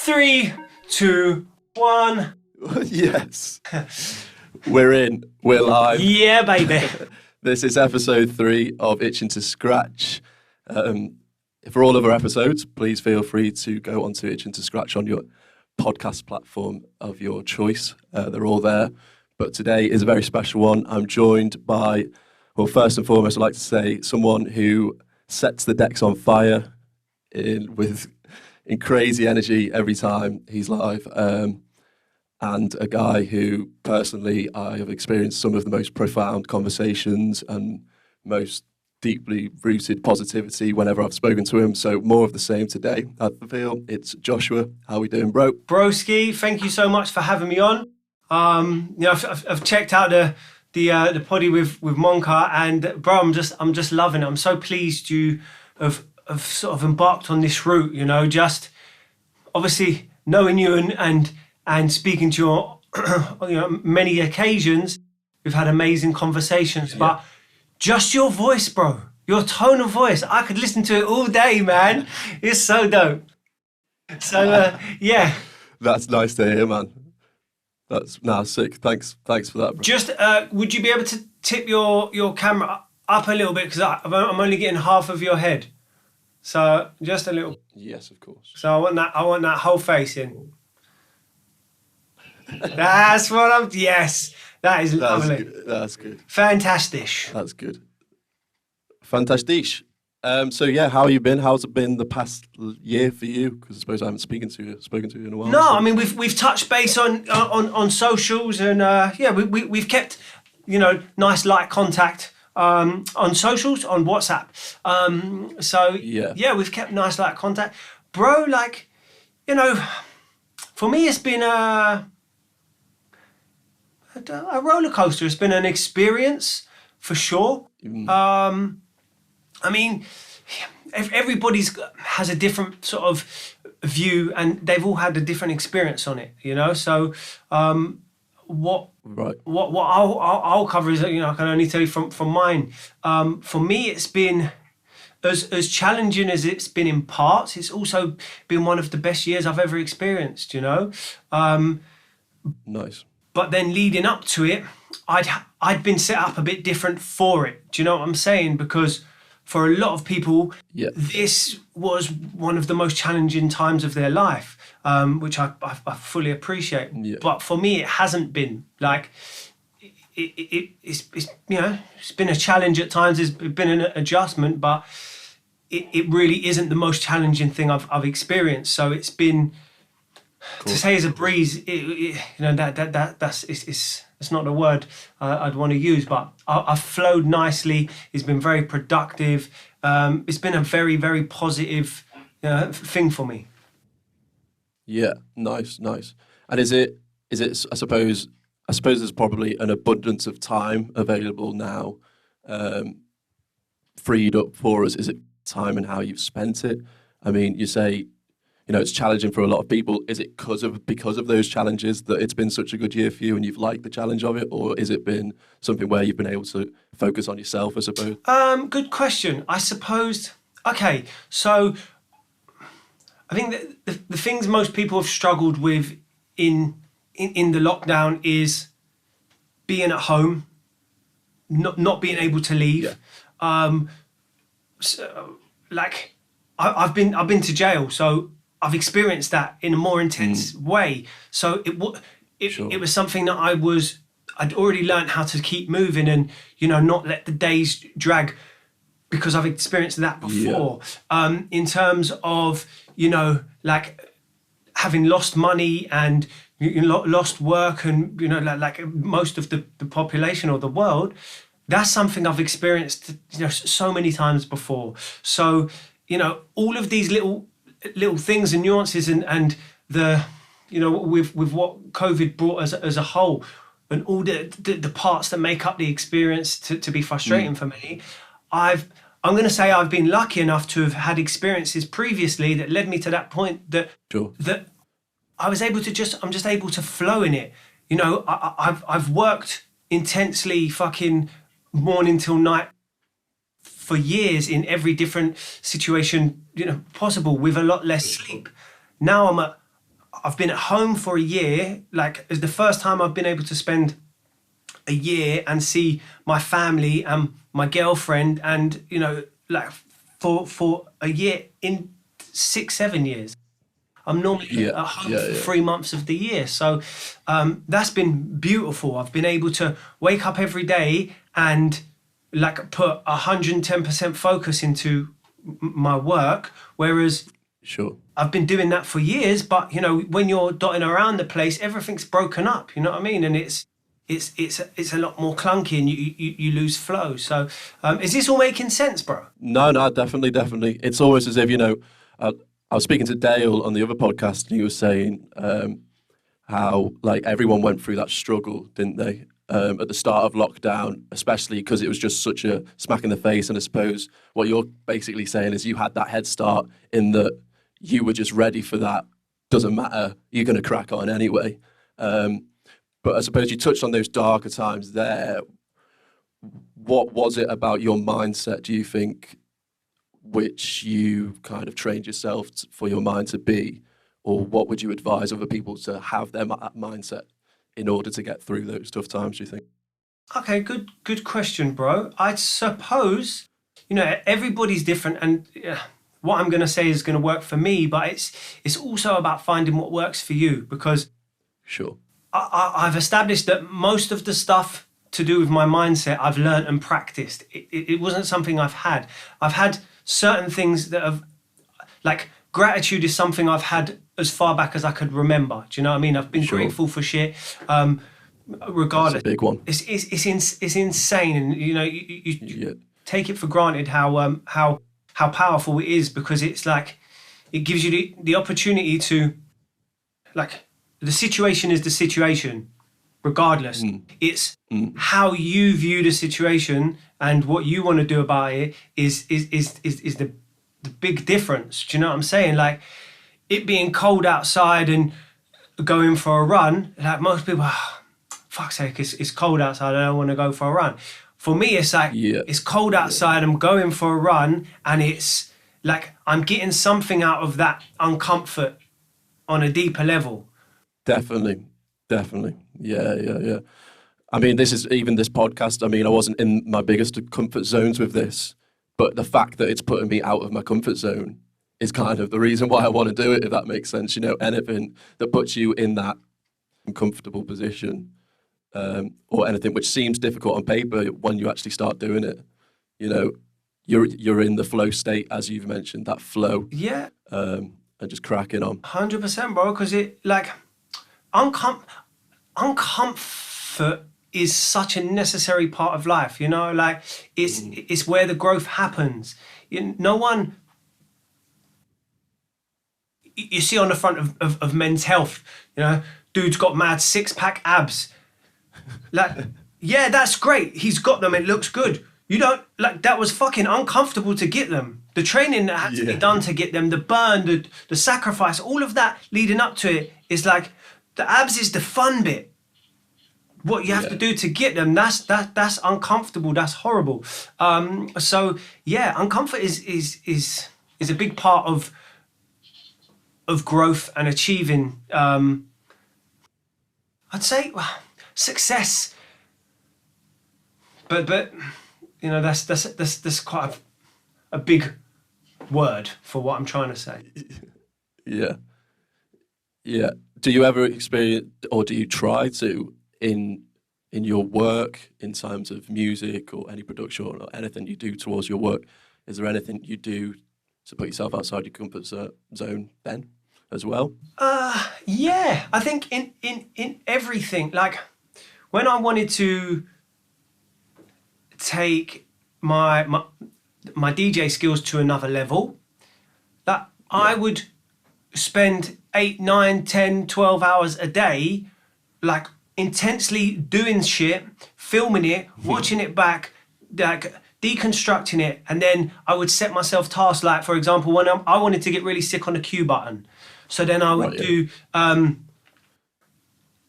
Three, two, one. Yes. We're in. We're live. Yeah, baby. This is episode 3 of Itching to Scratch. For all of our episodes, please feel free to go onto Itching to Scratch on your podcast platform of your choice. They're all there. But today is a very special one. I'm joined by, well, first and foremost, I'd like to say someone who sets the decks on fire in crazy energy every time he's live. And a guy who, personally, I have experienced some of the most profound conversations and most deeply rooted positivity whenever I've spoken to him. So more of the same today. I feel it's Joshua. How we doing, bro? Broski, thank you so much for having me on. I've checked out the poddy with Monka, and bro, I'm just loving it. I'm so pleased you have sort of embarked on this route. You know, just obviously knowing you and speaking to you many occasions, we've had amazing conversations. Yeah. But just your voice, bro, your tone of voice, I could listen to it all day, man. It's so dope. So yeah. That's nice to hear, man. That's sick. Thanks for that, bro. Just would you be able to tip your camera up a little bit, because I'm only getting half of your head. So just a little. Yes, of course. So I want that whole face in. That's what I'm. Yes, that is lovely. That's good. Fantastic. That's good. Fantastic. So yeah, how have you been? How's it been the past year for you? Because I suppose I haven't spoken to you in a while. No, so. I mean we've touched base on socials, and we've kept nice light contact on socials, on WhatsApp. We've kept nice light contact, bro. Like, for me it's been a roller coaster. It's been an experience for sure. I mean, everybody's has a different sort of view, and they've all had a different experience on it. So what I'll cover is I can only tell you from mine. For me, it's been as challenging as it's been in parts. It's also been one of the best years I've ever experienced. Nice. But then leading up to it, I'd been set up a bit different for it. Do you know what I'm saying? Because for a lot of people, this was one of the most challenging times of their life, which I fully appreciate. Yeah. But for me, it hasn't been. Like, it's been a challenge at times. It's been an adjustment, but it really isn't the most challenging thing I've experienced. So it's been. Cool. To say it's a breeze, it's not the word I'd want to use, but I've flowed nicely. It's been very productive. It's been a very, very positive thing for me. Yeah, nice. And is it? I suppose there's probably an abundance of time available now, freed up for us. Is it time and how you've spent it? I mean, you say. It's challenging for a lot of people. Is it because of those challenges that it's been such a good year for you and you've liked the challenge of it? Or has it been something where you've been able to focus on yourself, I suppose? Good question. I suppose, okay, so I think that the things most people have struggled with in the lockdown is being at home, not being able to leave. Yeah. I've been to jail, so I've experienced that in a more intense way. So it was something that I'd already learned how to keep moving and, not let the days drag, because I've experienced that before. Yeah. In terms of, having lost money and lost work and, like most of the population or the world, that's something I've experienced, so many times before. So, all of these little things and nuances and the with what COVID brought as a whole, and all the parts that make up the experience to be frustrating for me, I'm going to say I've been lucky enough to have had experiences previously that led me to that point that I was able to I'm just able to flow in it. I've worked intensely, fucking morning till night, for years in every different situation possible, with a lot less sleep. Now I've been at home for a year. Like, it's the first time I've been able to spend a year and see my family and my girlfriend, and like for a year in 6-7 years. I'm normally at home for 3 months of the year. So that's been beautiful. I've been able to wake up every day and like put 110% focus into my work. Whereas Sure. I've been doing that for years, but when you're dotting around the place, everything's broken up, you know what I mean? And it's a lot more clunky, and you lose flow. So is this all making sense, bro? No, definitely. It's almost as if, I was speaking to Dale on the other podcast, and he was saying how like everyone went through that struggle, didn't they? At the start of lockdown, especially because it was just such a smack in the face. And I suppose what you're basically saying is you had that head start in that you were just ready for that. Doesn't matter, you're going to crack on anyway. But I suppose you touched on those darker times there. What was it about your mindset, do you think, which you kind of trained yourself for your mind to be? Or what would you advise other people to have their mindset in order to get through those tough times, do you think? Okay, good question, bro. I suppose, everybody's different, and what I'm going to say is going to work for me, but it's also about finding what works for you, because Sure. I've established that most of the stuff to do with my mindset I've learned and practiced. It wasn't something I've had. I've had certain things that have, like, gratitude is something I've had as far back as I could remember. Do you know what I mean? I've been grateful for shit. Regardless, that's a big one. It's insane, and you take it for granted how powerful it is, because it's like it gives you the opportunity to, like, the situation is the situation, regardless. It's how you view the situation and what you want to do about it is the big difference. Do you know what I'm saying? Like, it being cold outside and going for a run, like most people, fuck's sake, it's cold outside, I don't want to go for a run. For me, it's like, it's cold outside, I'm going for a run, and it's like I'm getting something out of that uncomfort on a deeper level. Definitely. Yeah. I mean, this podcast, I mean, I wasn't in my biggest comfort zones with this, but the fact that it's putting me out of my comfort zone is kind of the reason why I want to do it, if that makes sense. Anything that puts you in that uncomfortable position, or anything which seems difficult on paper, when you actually start doing it, you're in the flow state, as you've mentioned, that flow. Yeah. And just cracking on. 100%, bro, because it, like, uncomfort is such a necessary part of life, like it's where the growth happens. No one, you see on the front of Men's Health, dude's got mad 6-pack abs. Like, yeah, that's great. He's got them. It looks good. You don't, like, that was fucking uncomfortable to get them. The training that had to be done to get them, the burn, the sacrifice, all of that leading up to it is like, the abs is the fun bit. What you have to do to get them, that's uncomfortable. That's horrible. So yeah, uncomfort is a big part of growth and achieving. I'd say success, but that's quite a big word for what I'm trying to say. Yeah. Do you ever experience, or do you try to, in your work, in terms of music or any production or anything you do towards your work, is there anything you do to put yourself outside your comfort zone then as well? Yeah, I think in everything, like when I wanted to take my DJ skills to another level, that I would spend 8, 9, 10, 12 hours a day, like intensely doing shit, filming it, watching it back, like deconstructing it, and then I would set myself tasks. Like, for example, when I wanted to get really sick on the cue button, so then I would do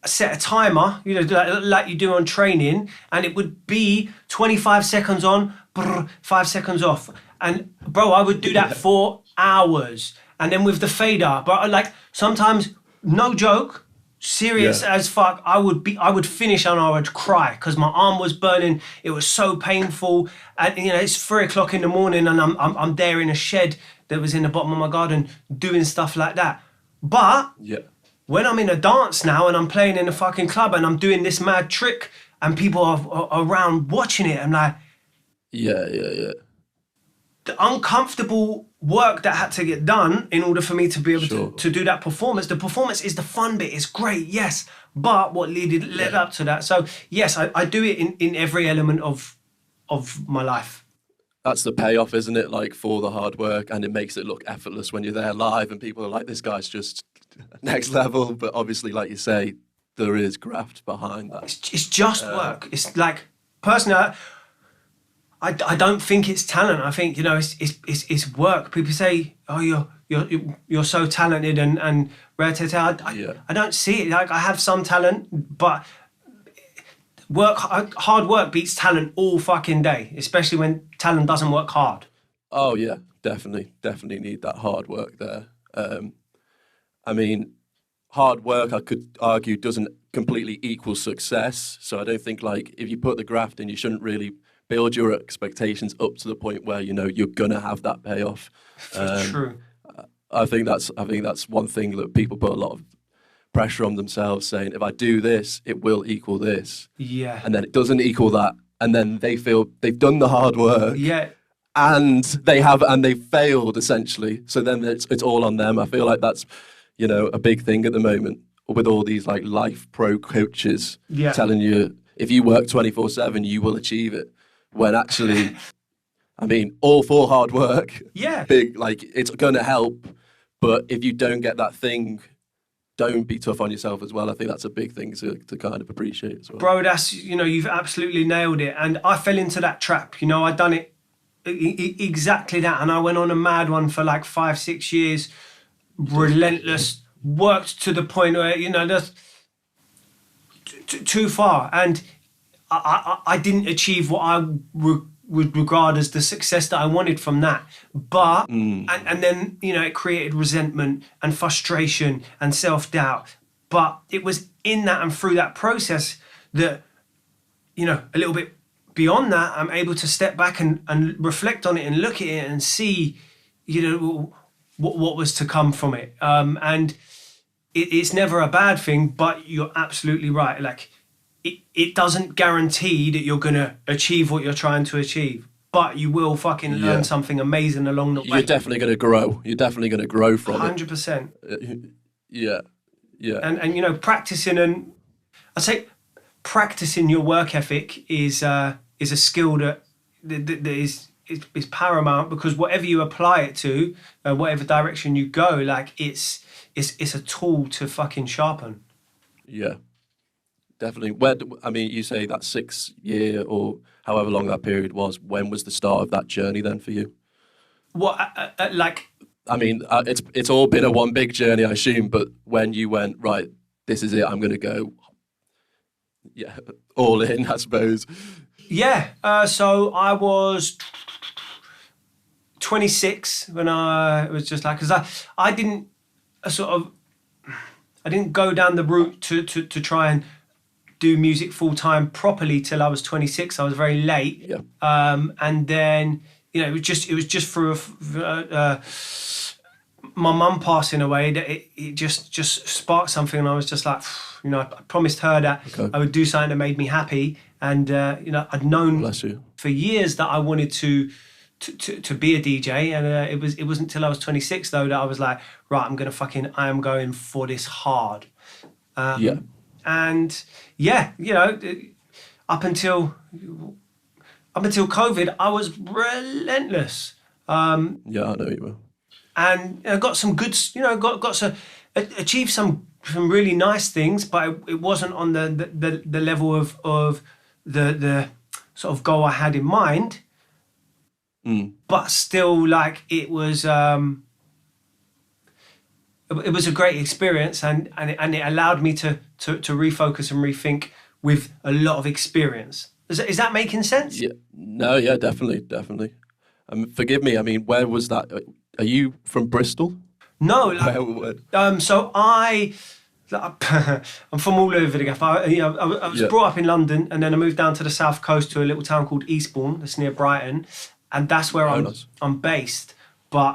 set a timer, like you do on training, and it would be 25 seconds on, 5 seconds off, and bro, I would do that for hours. And then with the fader, but like sometimes no joke, serious as fuck. I would finish and I would cry because my arm was burning. It was so painful, and it's 3 o'clock in the morning, and I'm there in a shed that was in the bottom of my garden doing stuff like that. But when I'm in a dance now and I'm playing in a fucking club and I'm doing this mad trick and people are around watching it, I'm like, the uncomfortable work that had to get done in order for me to be able to do that performance. The performance is the fun bit. It's great, yes. But what led up to that. So, yes, I do it in every element of my life. That's the payoff, isn't it? Like, for the hard work, and it makes it look effortless when you're there live and people are like, this guy's just next level. But obviously, like you say, there is graft behind that. It's just work. It's like, personally, I don't think it's talent. I think it's work. People say, "Oh, you're so talented and rare to tell." I don't see it. Like, I have some talent, but hard work beats talent all fucking day. Especially when talent doesn't work hard. Oh yeah, definitely need that hard work there. I mean, hard work, I could argue, doesn't completely equal success. So I don't think, like, if you put the graft in, you shouldn't really build your expectations up to the point where you're gonna have that payoff. True. I think that's one thing that people put a lot of pressure on themselves, saying, if I do this, it will equal this. Yeah. And then it doesn't equal that, and then they feel they've done the hard work. Yeah. And they failed essentially. So then it's all on them. I feel like that's a big thing at the moment with all these like life pro coaches telling you if you work 24/7, you will achieve it. When actually, I mean, all for hard work. Yeah. Big, like, it's going to help. But if you don't get that thing, don't be tough on yourself as well. I think that's a big thing to kind of appreciate as well. Bro, that's, you've absolutely nailed it. And I fell into that trap. I'd done it exactly that. And I went on a mad one for like 5-6 years, relentless, worked to the point where, that's too far. And I didn't achieve what I would regard as the success that I wanted from that. But, and then, it created resentment and frustration and self-doubt. But it was in that and through that process that, a little bit beyond that, I'm able to step back and reflect on it and look at it and see, what was to come from it. And it's never a bad thing, but you're absolutely right. Like, it doesn't guarantee that you're going to achieve what you're trying to achieve, but you will fucking learn something amazing along the way. You're definitely going to grow. You're definitely going to grow from 100%. it. Yeah. And practicing, and I'd say practicing your work ethic is a skill that is paramount, because whatever you apply it to, whatever direction you go, like, it's a tool to fucking sharpen. Yeah. Definitely. You say that 6 year or however long that period was. When was the start of that journey then for you? What, like? I mean, it's all been a one big journey, I assume. But when you went, right, this is it, I'm going to go, all in, I suppose. Yeah. So I was 26 when I was just like, because I didn't go down the route to try and do music full time properly till I was 26. I was very late. Yeah. And then it was just through my mum passing away that it just sparked something, and I was just like, I promised her that I would do something that made me happy, and I'd known for years that I wanted to be a DJ, and it wasn't until I was 26 though that I was like, right, I am going for this hard. And up until COVID, I was relentless. I know you were. And I got some good, got to achieve some really nice things, but it wasn't on the level of the sort of goal I had in mind. But still, like, it was a great experience, and it allowed me to refocus and rethink with a lot of experience. Is that making sense? Yeah. No, yeah, definitely. Forgive me, I mean, where was that? Are you from Bristol? No, so I'm from all over the gap. I was brought up in London, and then I moved down to the south coast to a little town called Eastbourne, that's near Brighton, and that's where I'm based. But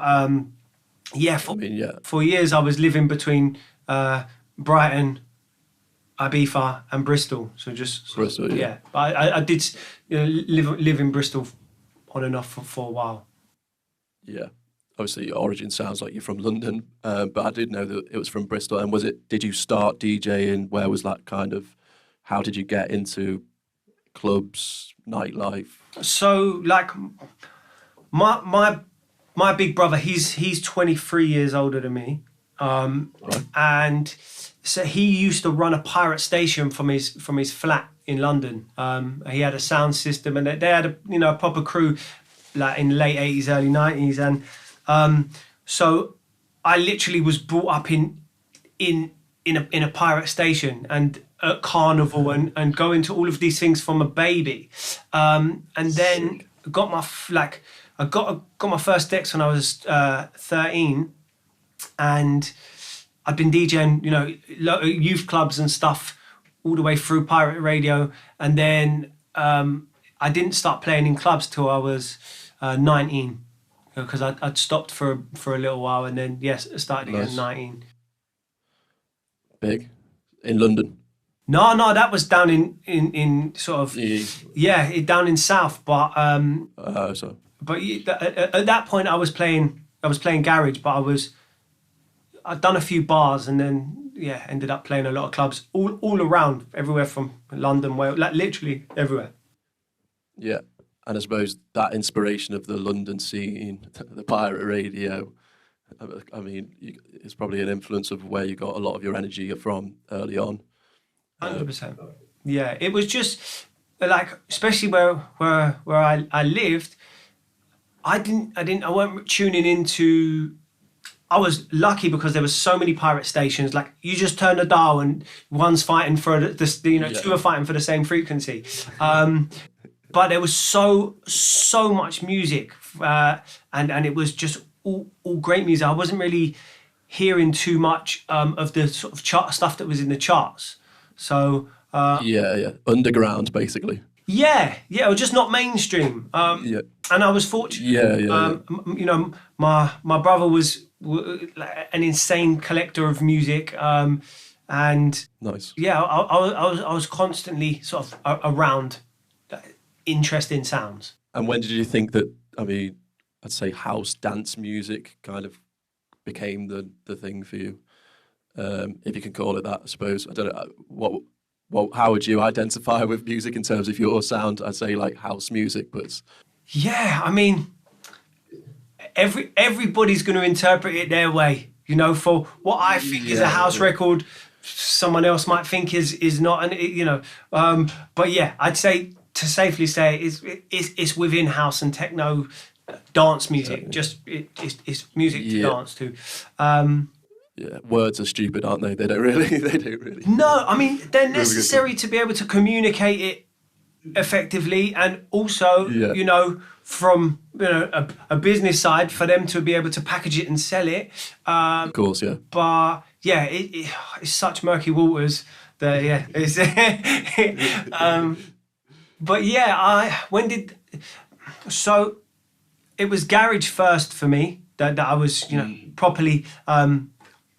for years I was living between Brighton, Ibiza, and Bristol. So just Bristol, yeah. But I did live in Bristol on and off for a while. Yeah. Obviously, your origin sounds like you're from London, but I did know that it was from Bristol. And did you start DJing? Where was that kind of, how did you get into clubs, nightlife? So, like, my big brother, he's 23 years older than me. Right. And so he used to run a pirate station from his flat in London. He had a sound system, and they had a proper crew, like in the late 80s, early 90s, and so I literally was brought up in a pirate station and at carnival and going to all of these things from a baby, and then got my first decks when I was 13, and I'd been DJing, youth clubs and stuff all the way through pirate radio, and then I didn't start playing in clubs till I was 19. Because I'd stopped for a little while, and then started again at 19. Big in London? No, that was down in sort of down in South. But but at that point I was playing garage, but I'd done a few bars, and then ended up playing a lot of clubs all around, everywhere from London, Wales, like literally everywhere. Yeah. And I suppose that inspiration of the London scene, the pirate radio, I mean, it's probably an influence of where you got a lot of your energy from early on. 100%. Yeah, it was just like, especially where I lived, I weren't tuning into. I was lucky because there were so many pirate stations. Like, you just turn the dial and one's fighting for two are fighting for the same frequency. But there was so much music, and it was just all great music. I wasn't really hearing too much of the sort of chart stuff that was in the charts. So underground basically. Or just not mainstream. And I was fortunate. My brother was an insane collector of music, and nice. Yeah, I was constantly sort of around interesting sounds. And when did you think that, I mean, I'd say house dance music kind of became the thing for you? If you can call it that, I suppose. I don't know, how would you identify with music in terms of your sound? I'd say like house music, but... Yeah, I mean, everybody's going to interpret it their way. For what I think is a house record, someone else might think is not, and but yeah, I'd say, to safely say, it's within house and techno dance music. Yeah. Just it's music to dance to. Words are stupid, aren't they? They don't really. No, I mean, they're necessary to be able to communicate it effectively, and also from a business side, for them to be able to package it and sell it. Of course, yeah. But it's such murky waters that it's. But so it was garage first for me that I was, properly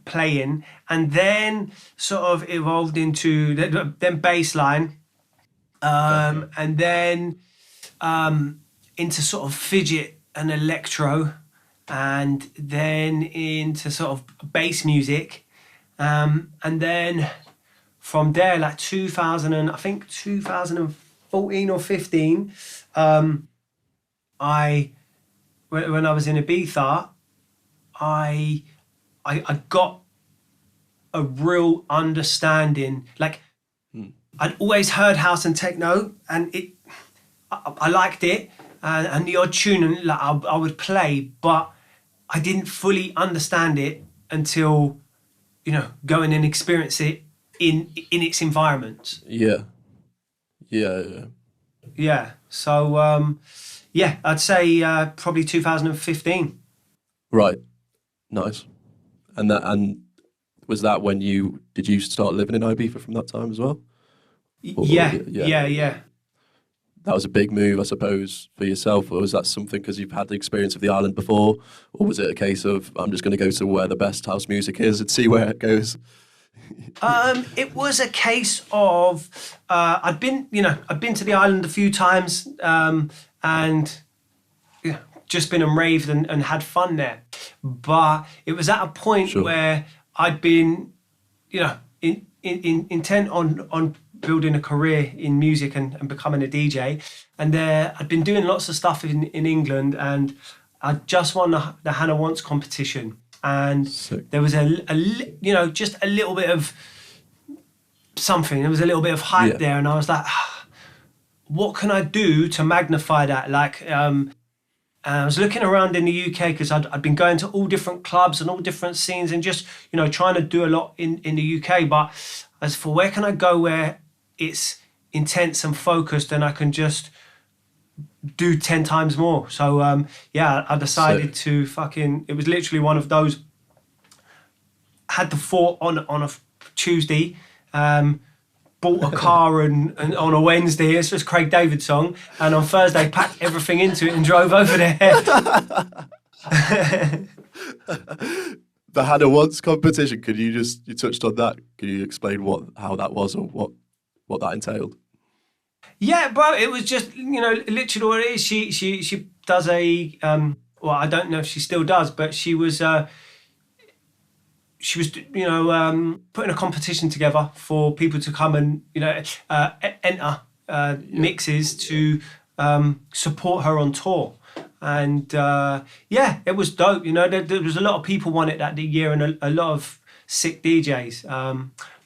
playing, and then sort of evolved into then bassline, and then into sort of fidget and electro, and then into sort of bass music, and then from there, like 2014 or 15, when I was in Ibiza, I got a real understanding. Like, I'd always heard house and techno, and I liked it, and the odd tune, and like I would play, but I didn't fully understand it until going and experience it in its environment. Yeah. So I'd say probably 2015. Right. Nice. And was that when did you start living in Ibiza from that time as well? Yeah. That was a big move, I suppose, for yourself, or was that something because you've had the experience of the island before, or was it a case of I'm just going to go to where the best house music is and see where it goes? It was a case of I'd been to the island a few times, and just been and raved and had fun there. But it was at a point where I'd been, intent on building a career in music and becoming a DJ. And I'd been doing lots of stuff in England, and I just won the Hannahonce competition. And there was just a little bit of something. There was a little bit of hype there, and I was like, what can I do to magnify that? And I was looking around in the UK because I'd been going to all different clubs and all different scenes and just, trying to do a lot in the UK. But as for where can I go where it's intense and focused and I can just do 10 times more. So, I decided to it was literally one of those, had the thought on a Tuesday, bought a car and on a Wednesday, it's just Craig David song, and on Thursday packed everything into it and drove over there. The Hannahonce competition, you touched on that, can you explain how that was or what that entailed? Yeah, bro, it was just, literally what it is. She does a, I don't know if she still does, but she was putting a competition together for people to come and, enter mixes to support her on tour. And it was dope. There was a lot of people won it that year, and a lot of sick DJs.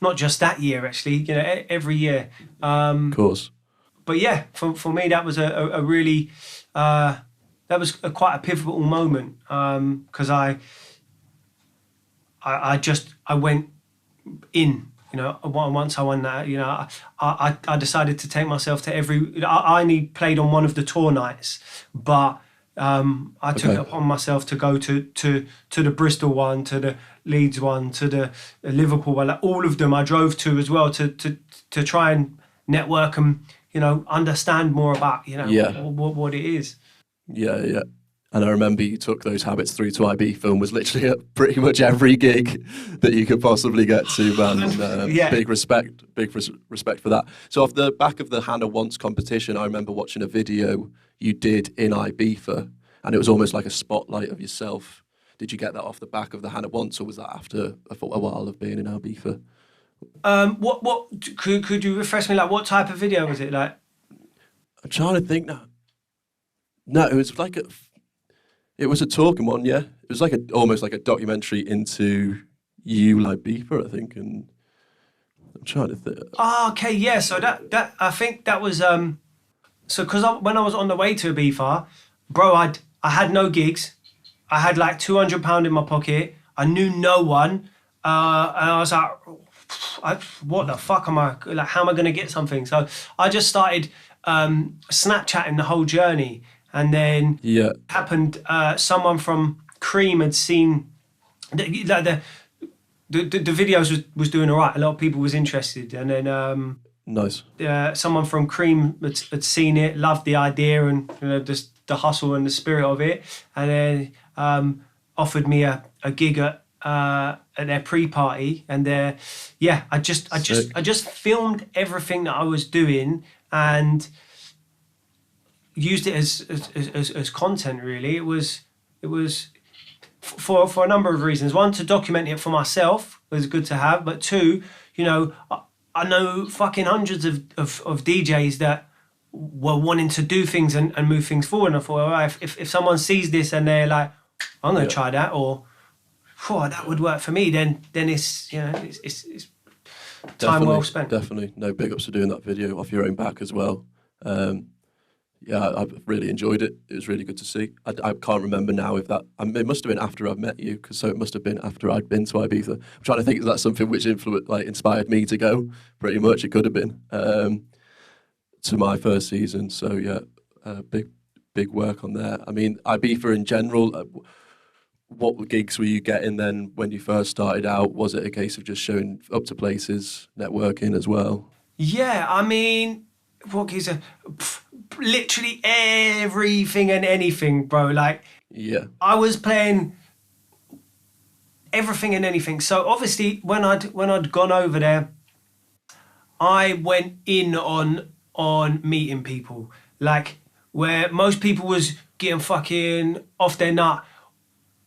Not just that year, actually, every year. Of course. But yeah, for me, that was a really, that was quite a pivotal moment, because I went in, once I won that, I decided to take myself to I only played on one of the tour nights, but I took it upon myself to go to the Bristol one, to the Leeds one, to the Liverpool one, all of them I drove to as well to try and network and, understand more about, what it is. Yeah. And I remember you took those habits through to Ibiza and was literally at pretty much every gig that you could possibly get to, man. Big respect for that. So off the back of the Hannahonce competition, I remember watching a video you did in Ibiza, and it was almost like a spotlight of yourself. Did you get that off the back of the Hannahonce, or was that after a while of being in Ibiza? What could you refresh me? Like, what type of video was it? Like, I'm trying to think now. No, it was like it was a talking one, yeah. It was like almost like a documentary into you, like Ibiza, I think. And I'm trying to think. Oh, okay, yeah. So that I think that was so because when I was on the way to Ibiza, bro, I had no gigs. I had like £200 in my pocket. I knew no one, and I was like, what the fuck am I like? How am I going to get something? So I just started Snapchatting the whole journey. And then happened, someone from Cream had seen the videos was doing all right. A lot of people was interested. And then nice. Someone from Cream had seen it, loved the idea and just the hustle and the spirit of it. And then offered me a gig at their pre-party. And I just filmed everything that I was doing and used it as content. Really, it was for a number of reasons. One, to document it for myself was good to have, but two, I know fucking hundreds of DJs that were wanting to do things and move things forward, and I thought, all right, if someone sees this and they're like, I'm going to try that, or that would work for me, then it's it's time well spent. Definitely. No, big ups for doing that video off your own back as well. I've really enjoyed it. It was really good to see. I can't remember now if that... it must have been after I'd met you, so it must have been after I'd been to Ibiza. I'm trying to think if that's something which inspired me to go. Pretty much, it could have been to my first season. So big work on there. I mean, Ibiza in general. what gigs were you getting then when you first started out? Was it a case of just showing up to places, networking as well? Yeah, I mean, what gigs are literally everything and anything, bro. Like, Yeah. I was playing everything and anything. So obviously, when I'd gone over there, I went in on meeting people, like where most people was getting fucking off their nut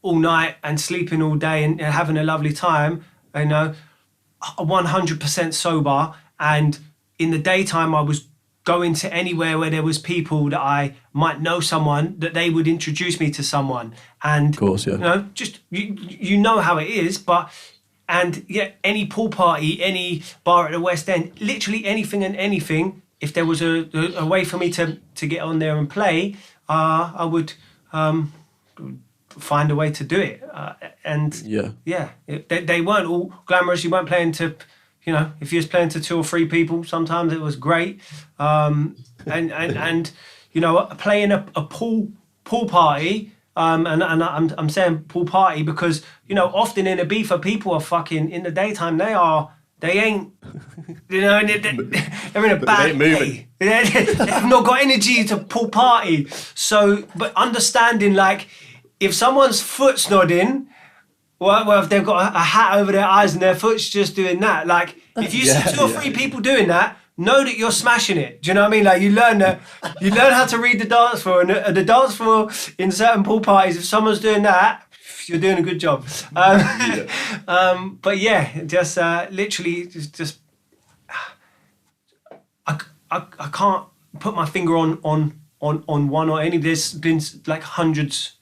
all night and sleeping all day and having a lovely time, 100% sober. And in the daytime, I was going to anywhere where there was people that I might know someone, that they would introduce me to someone. And, Of course, yeah. just, you know how it is, but, and yeah, any pool party, any bar at the West End, literally anything and anything, if there was a way for me to get on there and play, I would find a way to do it. They weren't all glamorous. You weren't playing to, if you was playing to 2 or 3 people, sometimes it was great. And playing a pool party. And I'm saying pool party because often in Ibiza people are fucking in the daytime. They ain't, they're in a bad day. They've not got energy to pool party. So, but understanding, like, if someone's foot's nodding, well, if they've got a hat over their eyes and their foot's just doing that, like, if you see 2 or 3 people doing that, know that you're smashing it. Do you know what I mean? Like, you learn how to read the dance floor, and the dance floor in certain pool parties, if someone's doing that, you're doing a good job. But yeah, just literally just I can't put my finger on one or any. There's been like hundreds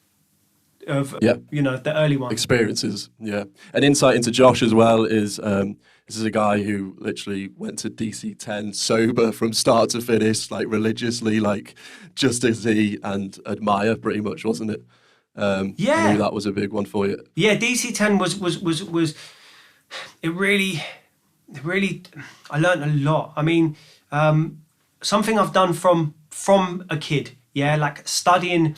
of the early ones. Experiences, yeah. An insight into Josh as well is this is a guy who literally went to DC-10 sober from start to finish, like religiously, like just as he and admire pretty much, wasn't it? I knew that was a big one for you. Yeah, DC-10 was it really I learned a lot. I mean, something I've done from a kid, like studying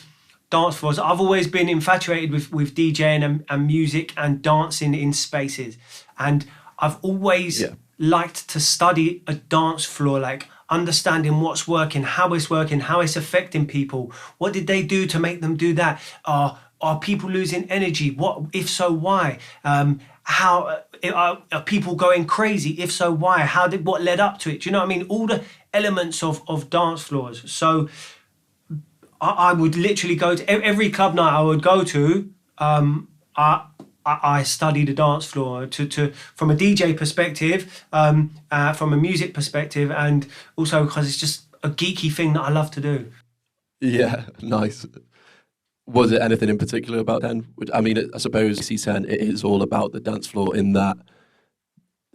dance floors. I've always been infatuated with DJing and music and dancing in spaces, and I've always liked to study a dance floor, like understanding what's working, how it's affecting people. What did they do to make them do that? Are people losing energy? What, if so, why? How are people going crazy? If so, why? What led up to it? Do you know what I mean? All the elements of dance floors. So I would literally go to every club night I would go to. I study the dance floor to from a DJ perspective, from a music perspective, and also because it's just a geeky thing that I love to do. Yeah, nice. Was it anything in particular about then? I mean, I suppose C10, it is all about the dance floor in that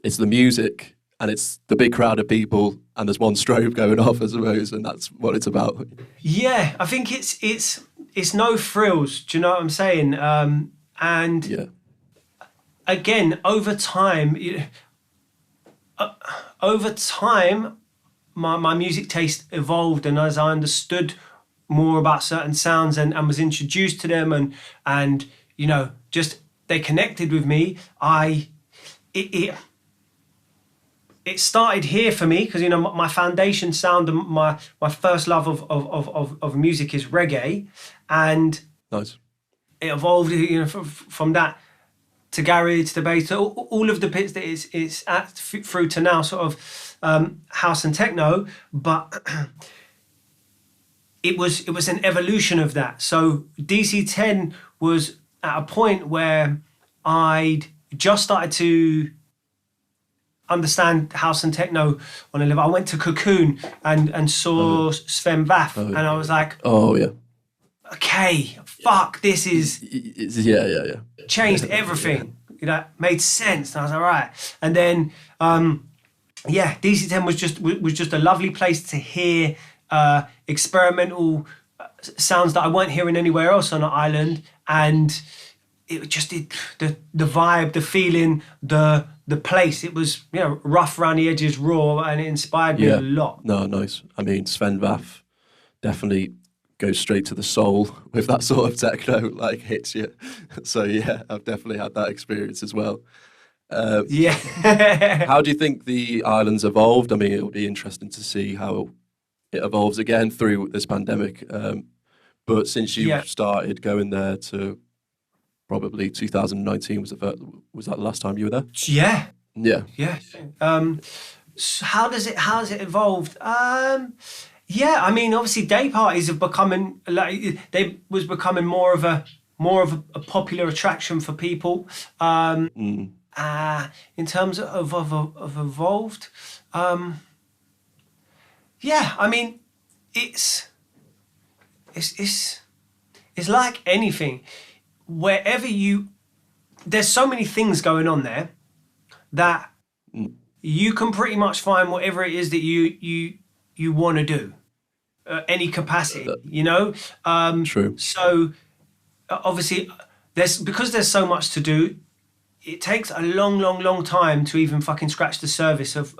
it's the music and it's the big crowd of people and there's one strobe going off, I suppose, and that's what it's about. Yeah, I think it's no frills. Do you know what I'm saying? And yeah. Again, over time, my music taste evolved, and as I understood more about certain sounds and was introduced to them, and just they connected with me. It started here for me because my foundation sound and my first love of music is reggae, and nice. It evolved from that to garage, to bass, to all of the bits that it's at through to now sort of house and techno, but it was an evolution of that. So DC-10 was at a point where I'd just started to understand house and techno on a level. I went to Cocoon and saw Sven Vath, and I was like, oh yeah, okay, fuck, this is yeah changed everything. Made sense. And I was like, all right. And then DC-10 was just a lovely place to hear experimental sounds that I weren't hearing anywhere else on the island, and it just did the vibe, the feeling, the place. It was rough around the edges, raw, and it inspired me a lot. No, nice. I mean, Sven Vath, definitely goes straight to the soul with that sort of techno, like hits you. So yeah, I've definitely had that experience as well. Yeah. How do you think the island's evolved? I mean, it'll be interesting to see how it evolves again through this pandemic. But since you Yeah. started going there to probably 2019, was that the last time you were there? Yeah. Yeah. Yeah. So how has it evolved? Yeah, I mean, obviously, day parties have becoming becoming more of a popular attraction for people. In terms of evolved, yeah, I mean, it's like anything. Wherever there's so many things going on there that you can pretty much find whatever it is that you want to do, any capacity, you know. True. So obviously, because there's so much to do. It takes a long time to even fucking scratch the surface of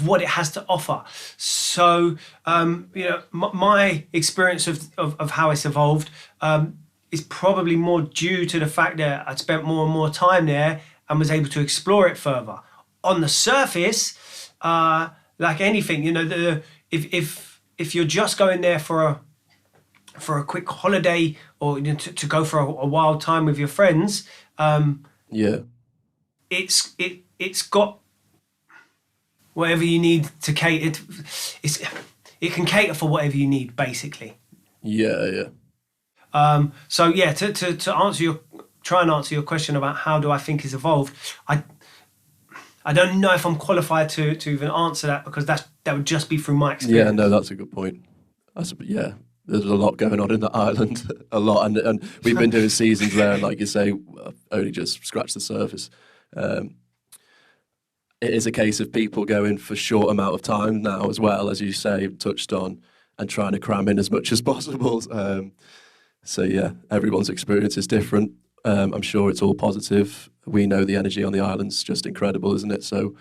what it has to offer. So you know, my experience of how it's evolved is probably more due to the fact that I'd spent more and more time there and was able to explore it further. On the surface, like anything, you know, if you're just going there for a quick holiday or to go for a wild time with your friends, yeah, it's got whatever you need to cater. It can cater for whatever you need, basically. Yeah. So yeah, to try and answer your question about how do I think it's evolved, I don't know if I'm qualified to even answer that, because that would just be through my experience. Yeah, no, that's a good point. There's a lot going on in the island, a lot, and we've been doing seasons there, and like you say, only just scratched the surface. It is a case of people going for short amount of time now, as well, as you say, touched on, and trying to cram in as much as possible. So yeah, everyone's experience is different. I'm sure it's all positive. We know the energy on the island's just incredible, isn't it? So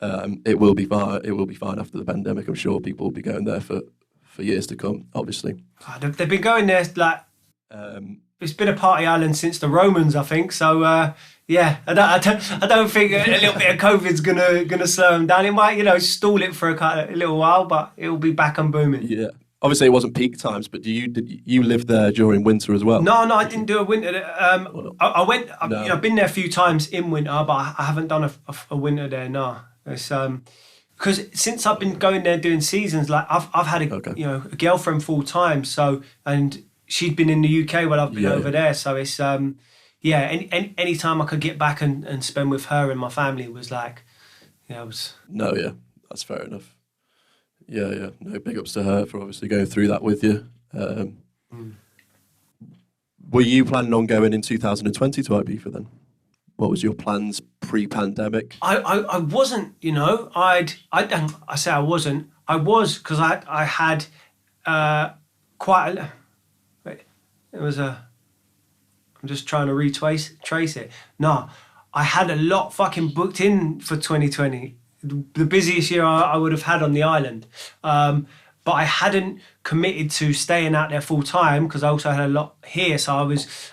it will be fine. It will be fine after the pandemic. I'm sure people will be going there for years to come, obviously. God, they've been going there like it's been a party island since the Romans, I think. So yeah, I don't think a little bit of COVID's gonna slow them down. It might, you know, stall it for a little while, but it will be back and booming. Yeah, obviously it wasn't peak times, but did you live there during winter as well? No, I didn't do a winter. I went. You know, I've been there a few times in winter, but I haven't done a winter there. No, it's because since I've been going there doing seasons, like I've had a girlfriend full time, so, and she'd been in the UK while I've been over there, so it's any time I could get back and spend with her and my family was like, it was. No, yeah, that's fair enough. Yeah, no, big ups to her for obviously going through that with you. Were you planning on going in 2020 to Ibiza then? What was your plans pre-pandemic? I wasn't, you know. I say I wasn't. I was, because I had quite a. Wait, it was a. I'm just trying to trace it. No, I had a lot fucking booked in for 2020. The busiest year I would have had on the island. But I hadn't committed to staying out there full time, because I also had a lot here. So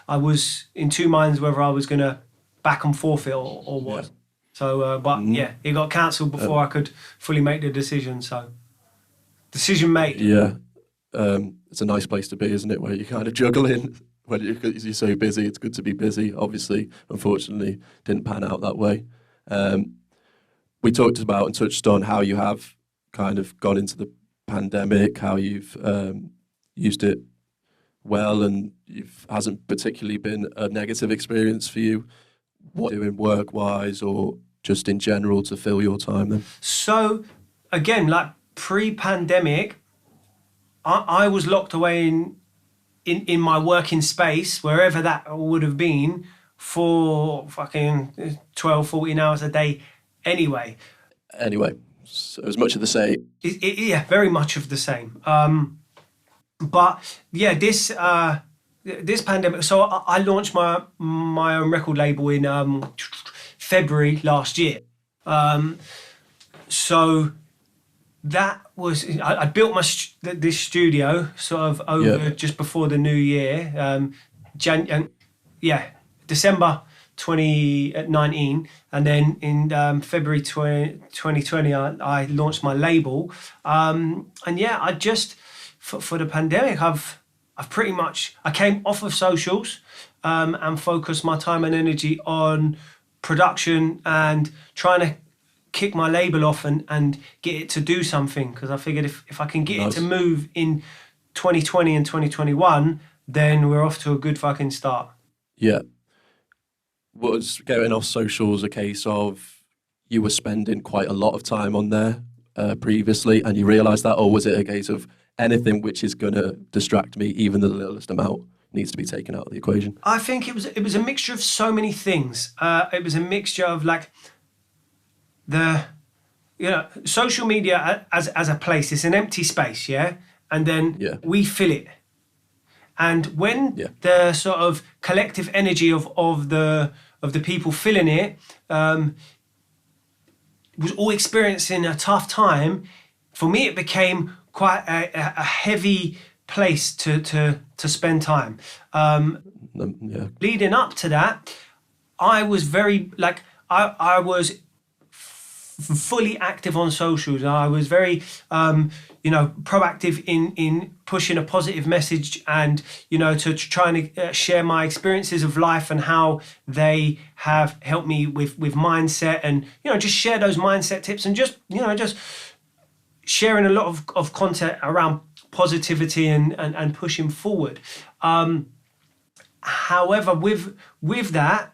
I was in two minds whether I was gonna back and forth it or what. Yeah. So, but yeah, it got cancelled before I could fully make the decision. So, decision made. Yeah, it's a nice place to be, isn't it? Where you kind of juggling. When you're so busy, it's good to be busy. Obviously, unfortunately, didn't pan out that way. We talked about and touched on how you have kind of gone into the pandemic, how you've used it well, and it hasn't particularly been a negative experience for you. What you're doing work-wise or just in general to fill your time then? So, again, like pre-pandemic, I was locked away in my working space, wherever that would have been, for fucking 12, 14 hours a day anyway. So it was much of the same. Yeah, very much of the same. But yeah, this pandemic, so I launched my own record label in February last year. So that was, I built this studio sort of over just before the new year, December 2019, and then in February 2020 I launched my label, and I just for the pandemic I've pretty much, I came off of socials and focused my time and energy on production and trying to kick my label off and get it to do something, because I figured if I can get it to move in 2020 and 2021, then we're off to a good fucking start. Yeah. Was getting off socials a case of you were spending quite a lot of time on there previously and you realised that, or was it a case of anything which is going to distract me, even the littlest amount, needs to be taken out of the equation? I think it was a mixture of so many things. It was a mixture of like social media as a place, it's an empty space, and then we fill it. And when the sort of collective energy of the people filling it was all experiencing a tough time, for me it became quite a heavy place to spend time. Leading up to that, I was very I was fully active on socials. I was very proactive in pushing a positive message and to trying to share my experiences of life and how they have helped me with mindset, and just share those mindset tips, and just sharing a lot of content around positivity and pushing forward. However, with that,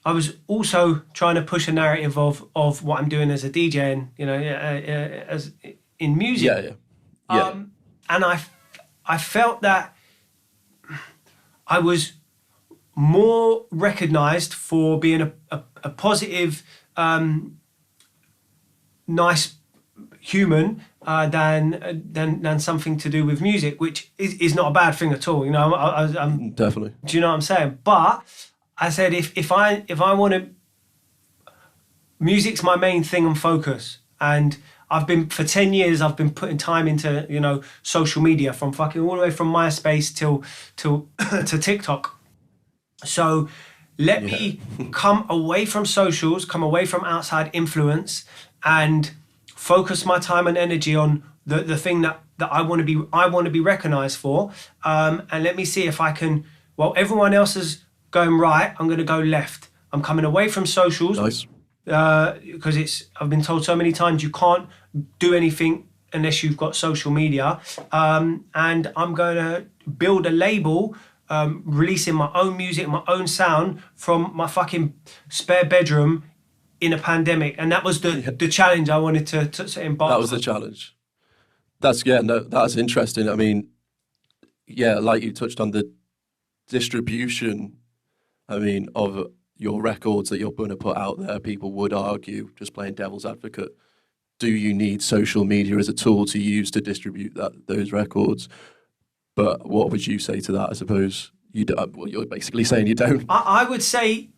I was also trying to push a narrative of what I'm doing as a DJ and as in music. And I felt that I was more recognised for being a positive, nice human than something to do with music, which is not a bad thing at all. I'm definitely. Do you know what I'm saying? But I said if I want to, music's my main thing and focus, and for 10 years I've been putting time into social media, from fucking all the way from MySpace till to TikTok. So let me come away from socials, come away from outside influence, and focus my time and energy on the thing that I want to be recognized for, and let me see if I can. While everyone else is going right, I'm going to go left. I'm coming away from socials. Nice. Because I've been told so many times you can't do anything unless you've got social media. And I'm going to build a label, releasing my own music, my own sound from my fucking spare bedroom in a pandemic. And that was the challenge I wanted to embark on. That was the challenge. That's interesting. I mean, like you touched on the distribution, of your records that you're going to put out there. People would argue, just playing devil's advocate, do you need social media as a tool to use to distribute those records? But what would you say to that? I suppose you're basically saying you don't. I would say,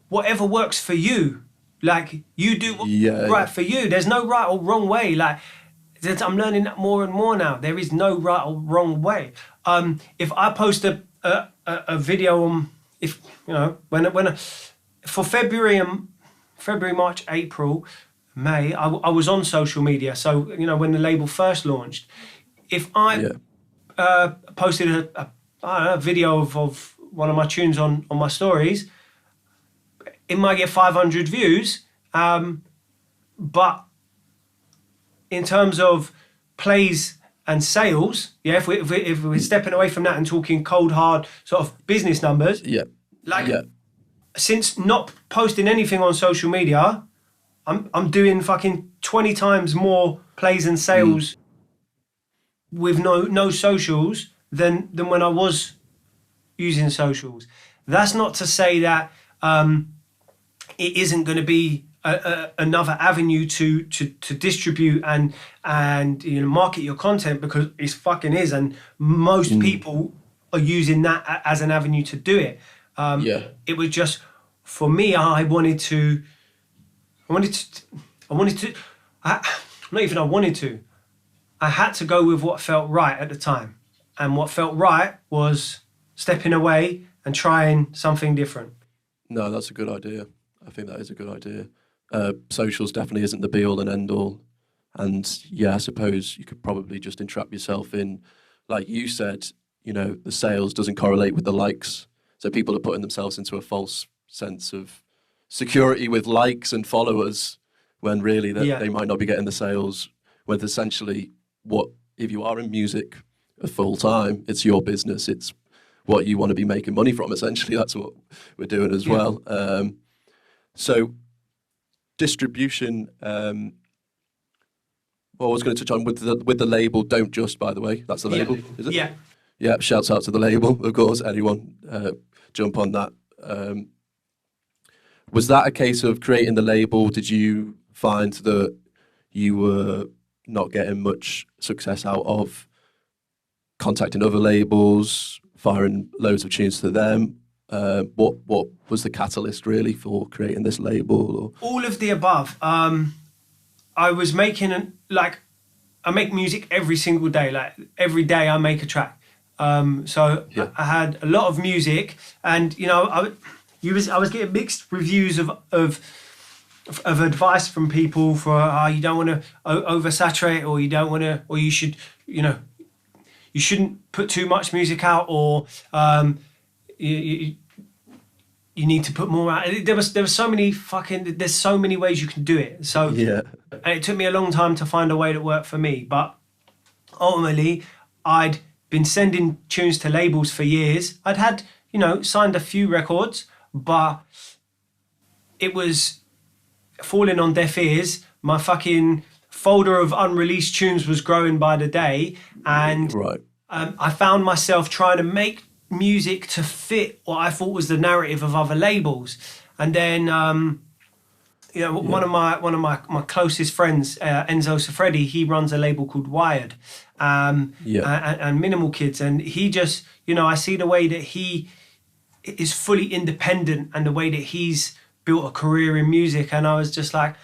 whatever works for you. You do what's right for you. There's no right or wrong way. I'm learning that more and more now. There is no right or wrong way. If I post a video on, for February, March, April, May, I was on social media. So when the label first launched, if I posted a video of one of my tunes on my stories, it might get 500 views, but in terms of plays and sales, if we're stepping away from that and talking cold hard sort of business numbers, since not posting anything on social media, I'm doing fucking 20 times more plays and sales with no socials than when I was using socials. That's not to say that it isn't going to be another avenue to distribute and market your content, because it fucking is, and most people are using that as an avenue to do it. It was just, for me, I wanted to not even I wanted to. I had to go with what felt right at the time. And what felt right was stepping away and trying something different. No, that's a good idea. I think that is a good idea. Socials definitely isn't the be all and end all. And yeah, I suppose you could probably just entrap yourself in, like you said, you know, the sales doesn't correlate with the likes. So people are putting themselves into a false sense of security with likes and followers when really they might not be getting the sales. When essentially, what if you are in music full time, it's your business, it's what you want to be making money from. Essentially, that's what we're doing as well. So distribution. Well, I was going to touch on with the label Don't Just, by the way. That's the label, is it? Yeah. Yeah, shouts out to the label, of course. Anyone jump on that. Was that a case of creating the label? Did you find that you were not getting much success out of contacting other labels, firing loads of tunes to them? What was the catalyst really for creating this label? Or? All of the above. I was making I make music every single day. Like every day I make a track. So I had a lot of music, and you know, I was getting mixed reviews of advice from people for you don't want to oversaturate, or you don't want to, or you should, you know, you shouldn't put too much music out, or you need to put more out. There was so many there's so many ways you can do it. So and it took me a long time to find a way that worked for me. But ultimately, I'd been sending tunes to labels for years. I'd had, you know, signed a few records, but it was falling on deaf ears. My fucking folder of unreleased tunes was growing by the day, and I found myself trying to make music to fit what I thought was the narrative of other labels. And then you know, one of my closest friends, Enzo Sofredi, he runs a label called Wired, and Minimal Kids, and he just, you know, I see the way that he is fully independent and the way that he's built a career in music, and I was just like,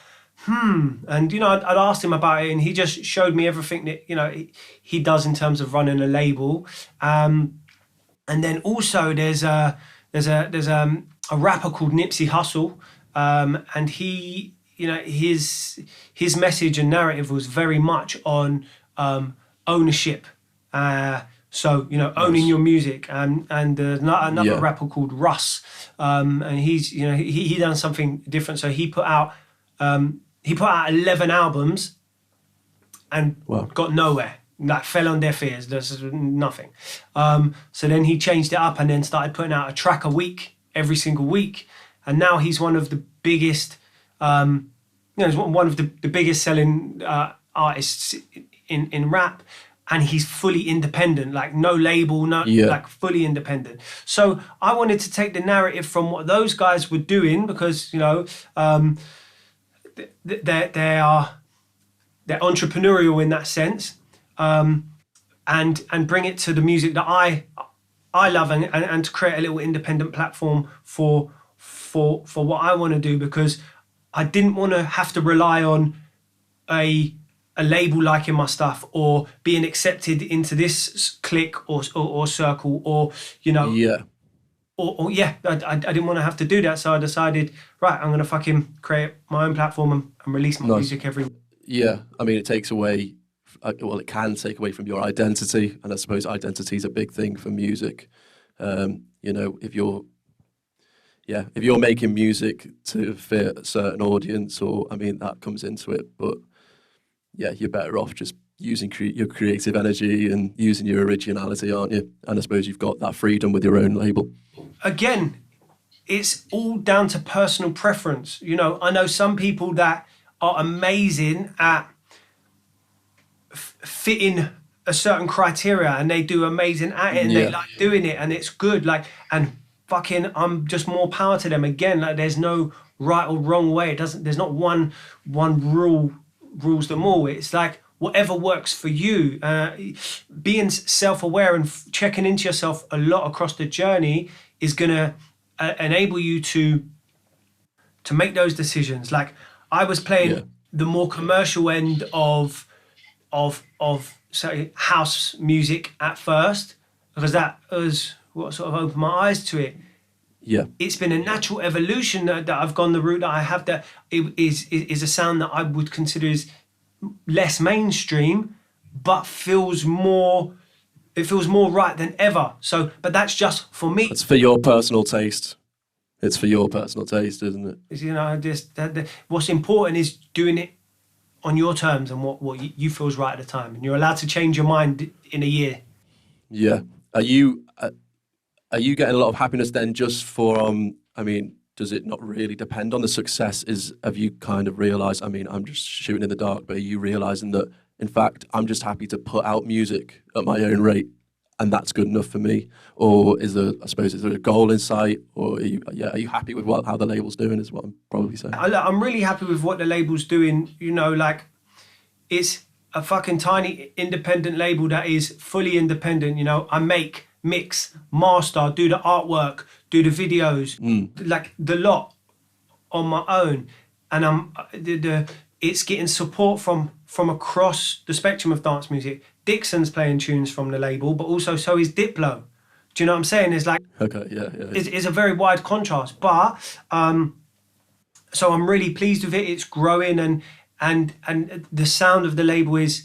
and you know, I'd asked him about it, and he just showed me everything that, you know, he does in terms of running a label. And then also there's a rapper called Nipsey Hussle, and he, you know, his message and narrative was very much on ownership. So, you know, owning your music, and another rapper called Russ, and he's, you know, he done something different. So he put out 11 albums and got nowhere. Like fell on deaf ears. There's nothing. So then he changed it up and then started putting out a track a week, every single week. And now he's one of the biggest, you know, he's one of the biggest selling artists in rap. And he's fully independent, like no label, like fully independent. So I wanted to take the narrative from what those guys were doing, because, you know, they're entrepreneurial in that sense. And bring it to the music that I love, and to create a little independent platform for what I want to do, because I didn't want to have to rely on a label liking my stuff or being accepted into this clique or circle, or, you know, I didn't want to have to do that. So I decided, right, I'm gonna fucking create my own platform and release my music every. I mean, it takes away. Well, it can take away from your identity, and I suppose identity is a big thing for music. You know, if you're making music to fit a certain audience, or, I mean, that comes into it, but yeah, you're better off just using your creative energy and using your originality, aren't you? And I suppose you've got that freedom with your own label. Again, it's all down to personal preference. You know, I know some people that are amazing at fitting a certain criteria, and they do amazing at it, and they like doing it, and it's good, like, and fucking I'm just more power to them. Again, like, there's no right or wrong way. There's not one rule rules them all. It's like whatever works for you. Being self-aware and checking into yourself a lot across the journey is gonna enable you to make those decisions. Like, I was playing the more commercial end of say house music at first, because that was what sort of opened my eyes to it. Yeah. It's been a natural evolution that I've gone the route that I have, that it is a sound that I would consider is less mainstream, but feels more right than ever. So, but that's just for me. It's for your personal taste. It's for your personal taste, isn't it? You know, what's important is doing it on your terms and what you feels right at the time, and you're allowed to change your mind in a year. Yeah. Are you getting a lot of happiness then just from, I mean, does it not really depend on the success? Have you kind of realised, I mean, I'm just shooting in the dark, but are you realising that, in fact, I'm just happy to put out music at my own rate and that's good enough for me? Or is there a goal in sight? Or are you happy with how the label's doing, is what I'm probably saying? I'm really happy with what the label's doing. You know, like, it's a fucking tiny independent label that is fully independent. You know, I make, mix, master, do the artwork, do the videos, like the lot on my own. And it's getting support from across the spectrum of dance music. Dixon's playing tunes from the label, but also so is Diplo. Do you know what I'm saying? It's like, okay, yeah. It's a very wide contrast, but so I'm really pleased with it. It's growing, and the sound of the label is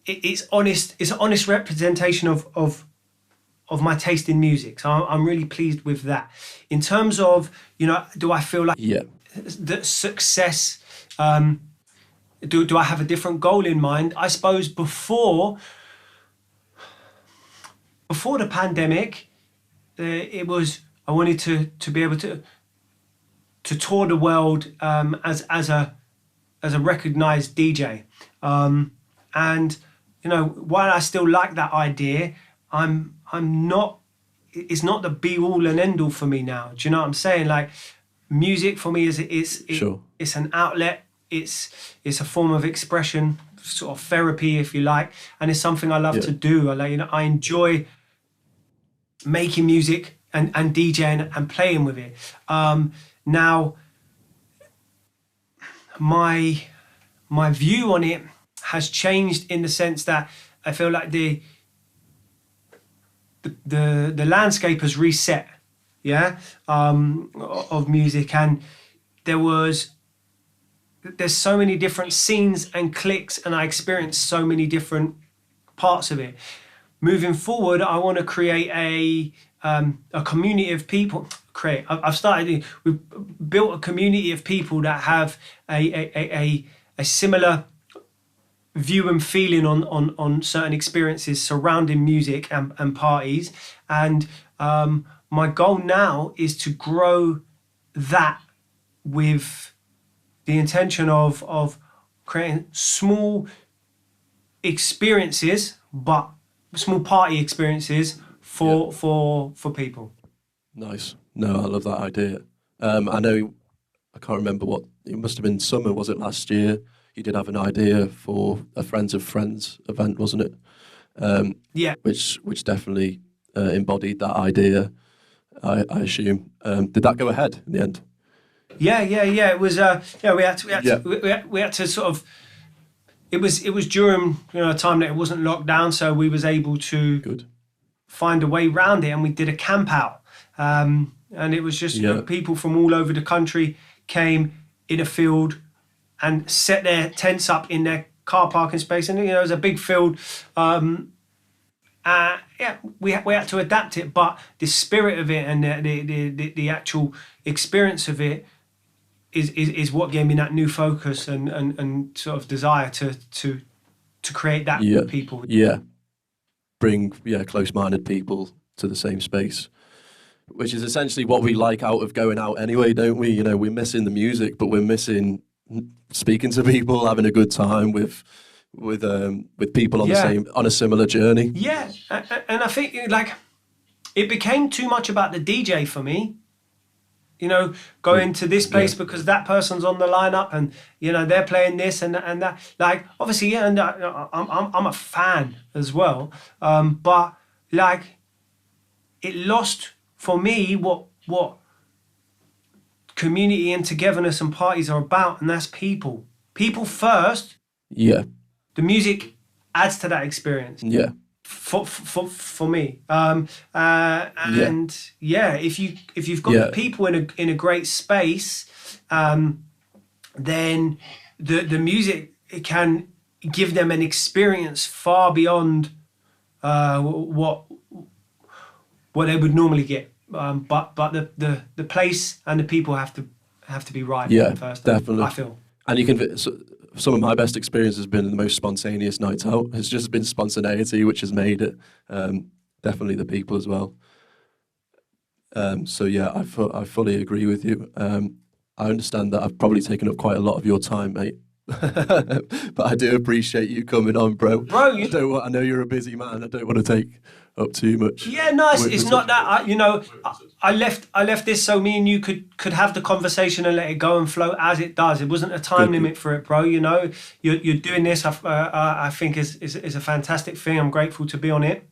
it's honest. It's an honest representation of my taste in music. So I'm really pleased with that. In terms of, you know, do I feel like the success? Do I have a different goal in mind? I suppose before the pandemic, it was, I wanted to be able to tour the world as a recognized DJ, and you know, while I still like that idea, I'm not. It's not the be all and end all for me now. Do you know what I'm saying? Like, music for me it's an outlet. It's a form of expression, sort of therapy, if you like, and it's something I love to do. I enjoy making music and DJing and playing with it. Now, my view on it has changed in the sense that I feel like the landscape has reset, of music, and there's so many different scenes and cliques, and I experienced so many different parts of it. Moving forward, I want to create a community of people. We've built a community of people that have a similar view and feeling on certain experiences surrounding music and parties. And my goal now is to grow that with the intention of creating small experiences, but small party experiences for people. Nice. No, I love that idea. I know, I can't remember it must have been summer, was it, last year? You did have an idea for a Friends of Friends event, wasn't it? Which definitely embodied that idea, I assume. Did that go ahead in the end? Yeah. It was. We had to sort of. It was during a time that it wasn't locked down, so we was able to find a way around it, and we did a camp out. And it was just people from all over the country came in a field and set their tents up in their car parking space, and it was a big field. We had to adapt it, but the spirit of it and the actual experience of it is what gave me that new focus and sort of desire to create that for people. Yeah, bring close-minded people to the same space, which is essentially what we like out of going out anyway, don't we? We're missing the music, but we're missing speaking to people, having a good time with people on a similar journey. Yeah, and I think it became too much about the DJ for me. Going to this place because that person's on the lineup, and they're playing this and that. Like, obviously, and I'm a fan as well, but it lost for me what community and togetherness and parties are about, and that's people. People first. Yeah. The music adds to that experience. Yeah. For me. And if you've got the people in a great space, then the music, it can give them an experience far beyond what they would normally get. But the place and the people have to be right. First. Definitely. I feel. And you can. Some of my best experience has been the most spontaneous nights out. It's just been spontaneity which has made it. Definitely the people as well. So yeah, I fully agree with you. I understand that I've probably taken up quite a lot of your time, mate. But I do appreciate you coming on, bro. I know you're a busy man. I don't want to take up too much. Yeah, no, it's not that. I left this so me and you could have the conversation and let it go and flow as it does. It wasn't a time limit for it, bro. You're doing this. I think is a fantastic thing. I'm grateful to be on it.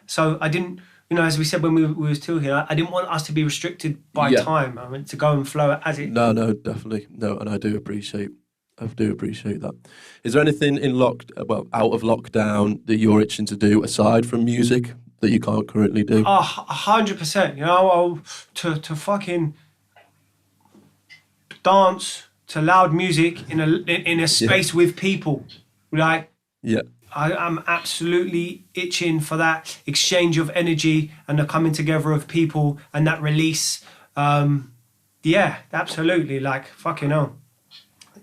So I didn't. As we said when we was talking, I didn't want us to be restricted by time. I meant to go and flow as it. No, definitely no, and I do appreciate that. Is there anything out of lockdown that you're itching to do aside from music that you can't currently do? 100%. To fucking dance to loud music in a space with people, like. Yeah. I'm absolutely itching for that exchange of energy and the coming together of people and that release. Absolutely. Like, fucking hell.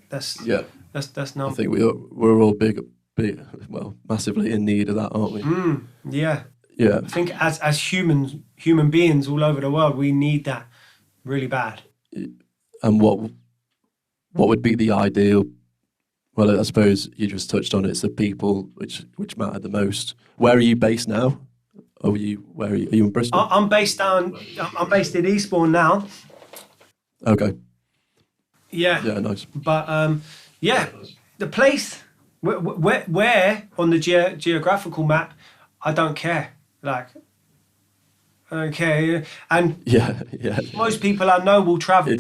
That's no. I think we're all big, massively in need of that, aren't we? Yeah. Yeah. I think as human beings all over the world, we need that really bad. And what would be the ideal? Well, I suppose you just touched on it. It's the people which matter the most. Where are you based now? Are you in Bristol? I'm based in Eastbourne now. Okay. Yeah. Yeah, nice. But the place where on the geographical map, I don't care. Like, I don't care. And most people I know will travel.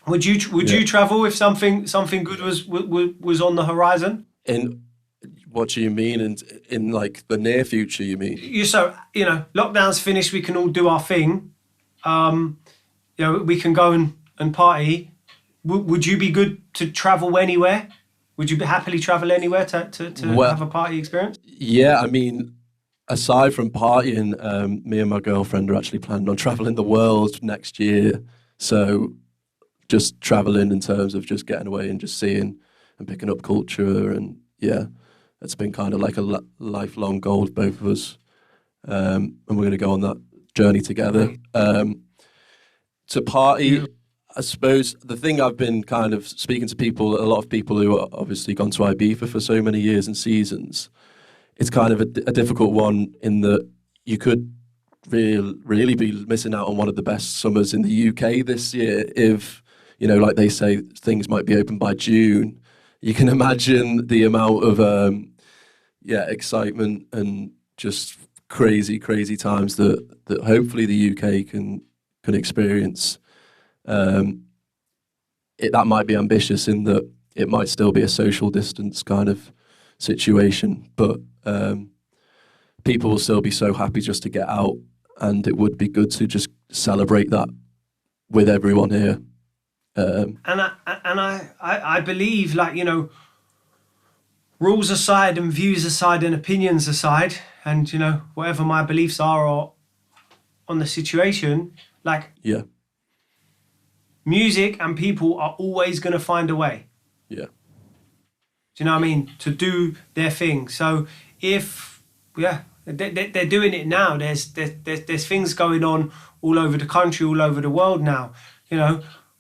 Would you travel if something good was on the horizon? In what do you mean? In like the near future, you mean? Lockdown's finished. We can all do our thing. We can go and party. Would you be good to travel anywhere? Would you happily travel anywhere to have a party experience? Yeah, I mean, aside from partying, me and my girlfriend are actually planning on traveling the world next year. So. Just traveling in terms of just getting away and just seeing and picking up culture, and it's been kind of like a lifelong goal of both of us, and we're going to go on that journey together. To party, I suppose the thing I've been kind of speaking to people, a lot of people who are obviously gone to Ibiza for so many years and seasons, it's kind of a difficult one in that you could really be missing out on one of the best summers in the UK this year if. Like they say, things might be open by June. You can imagine the amount of, excitement and just crazy times that hopefully the UK can experience. That might be ambitious in that it might still be a social distance kind of situation, but people will still be so happy just to get out, and it would be good to just celebrate that with everyone here. And I believe, rules aside and views aside and opinions aside, and whatever my beliefs are or on the situation, music and people are always going to find a way. Yeah. Do you know what I mean? To do their thing. So if they're doing it now. There's things going on all over the country, all over the world now.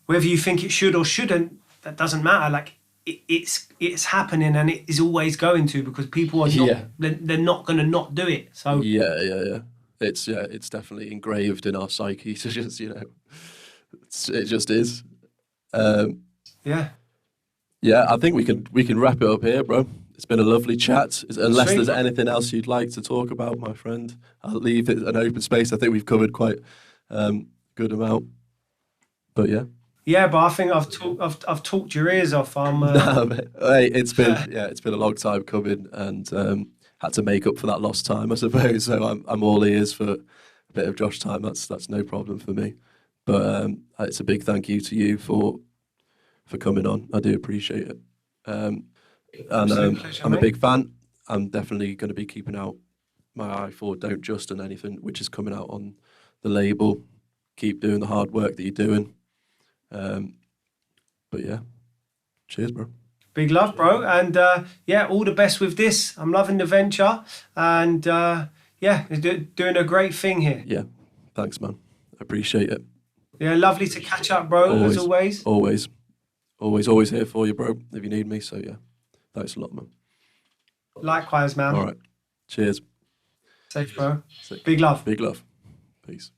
Whether you think it should or shouldn't, that doesn't matter. Like it's happening, and it is always going to, because people are not. They're not going to not do it. So it's definitely engraved in our psyche to just it just is. I think we can wrap it up here, bro. It's been a lovely chat. Unless there's anything else you'd like to talk about, my friend, I'll leave it an open space. I think we've covered quite good amount. But yeah. Yeah, but I think I've talked your ears off. No, mate. Hey, it's been a long time coming, and had to make up for that lost time, I suppose. So I'm all ears for a bit of Josh time. That's no problem for me. But it's a big thank you to you for coming on. I do appreciate it. And Pleasure, I'm a mate. big fan. I'm definitely going to be keeping out my eye for Don't and anything which is coming out on the label. Keep doing the hard work that you're doing. But yeah, cheers, bro. Big love, bro. And yeah, all the best with this. I'm loving the venture. And yeah, you're doing a great thing here. Yeah, thanks, man. I appreciate it. Yeah, lovely to catch up, bro, as always. Always here for you, bro, if you need me. So yeah, thanks a lot, man. Likewise, man. All right. Cheers. Safe, bro. Sick. Big love. Big love. Peace.